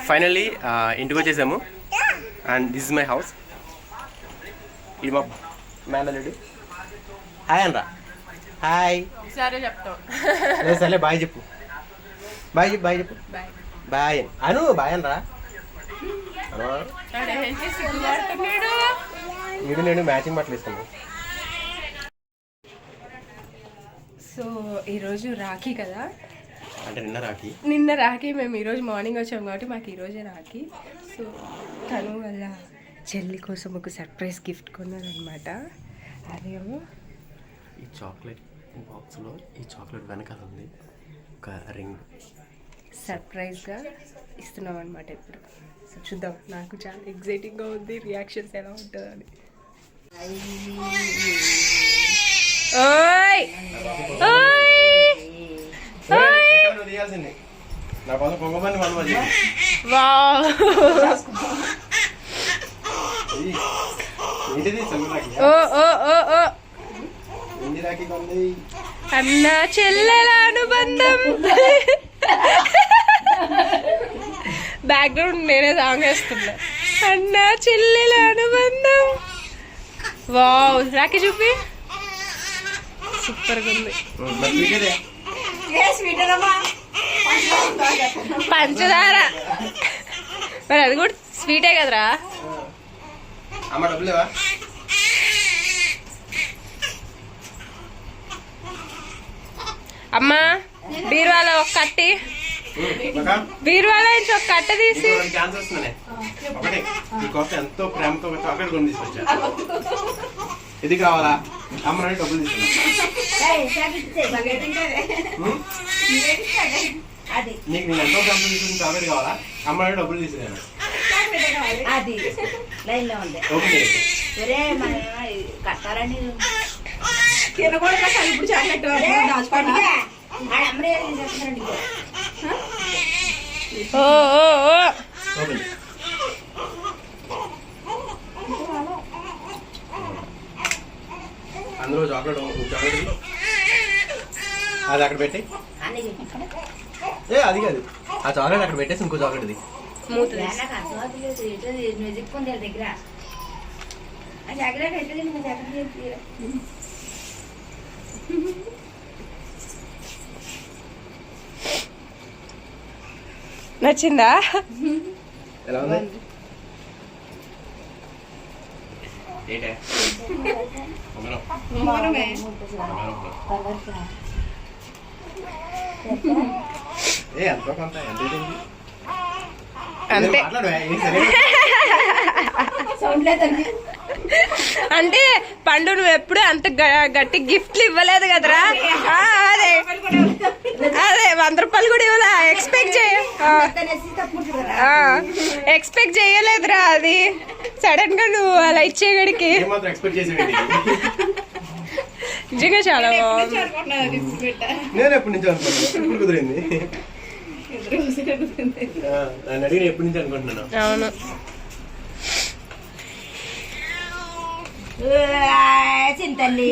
Finally ఇంటికి వచ్చేసాము. And this is my house. ఇది మా మేనల్లుడు. హాయ్ అనరా. హాయ్. సరే చెప్తాం. లేదు సర్లే బాయ్ చెప్పు. బాయ్ చెప్పు. బాయ్ చెప్పు. బాయ్ అను. బాయ్ అనరా. వీడు నేను మ్యాచింగ్ బట్టలు ఇస్తాను. సో ఈరోజు రాఖీ కదా, అంటే నిన్న రాఖీ. మేము ఈరోజు మార్నింగ్ వచ్చాము కాబట్టి మాకు ఈరోజే రాఖీ. సో తను వాళ్ళ చెల్లి కోసం ఒక సర్ప్రైజ్ గిఫ్ట్ కొన్నారనమాట. అదేమో ఈ చాక్లెట్ బాక్స్లో ఈ చాక్లెట్ వెనకాల ఉంది ఒక రింగ్. సర్ప్రైజ్గా ఇస్తున్నాం అనమాట ఇప్పుడు. సో చూద్దాం. నాకు చాలా ఎగ్జైటింగ్గా ఉంది రియాక్షన్స్ ఎలా ఉంటుందని. ఓయ్ అన్న చెల్లెల అనుబంధం. బ్యాక్గ్రౌండ్ నేనే సాంగ్ వేస్తున్నా. అన్న చెల్లెల అనుబంధం. వావ్. రాఖీ చూపి. సూపర్గా ఉంది. పంచదార. మరి అది కూడా స్వీటే కదరా. అమ్మా బీరువాలో ఒక కట్టి, బీరువాలో నుంచి ఒక కట్ట తీసి ఎంతో ప్రేమతో చాక్లెట్ కొని తీసుకొచ్చా. ఇది కావాలా? అమ్మ డబ్బులు తీసుకున్నా. నీకు నేను ఎంతో ప్రేమతో తీసుకుని చాక్లెట్ కావాలా? అమ్మ డబ్బులు తీసుకున్నాను. అందులో చాక్లెట్ అది అక్కడ పెట్టి అది కాదు. ఆ చాక్లెట్ అక్కడ పెట్టేసి ఇంకో చాక్లెట్ ఇది నచ్చిందా? ఎలా ఉంది? అంతే. అంటే పండు నువ్వు ఎప్పుడు అంత గట్టి గిఫ్ట్లు ఇవ్వలేదు కదరా. అదే 100 రూపాయలు కూడా ఇవ్వలే. ఎక్స్పెక్ట్ చేయలేదురా. అది సడన్ గా నువ్వు అలా ఇచ్చేగడికి నిజంగా చాలా బాగుంది. నేను ఎప్పటి నుంచి అనుకున్నాను, కుదిరింది. అడిగిన ఎప్పటి నుంచి అనుకుంటున్నాను. అవును. చింతల్లి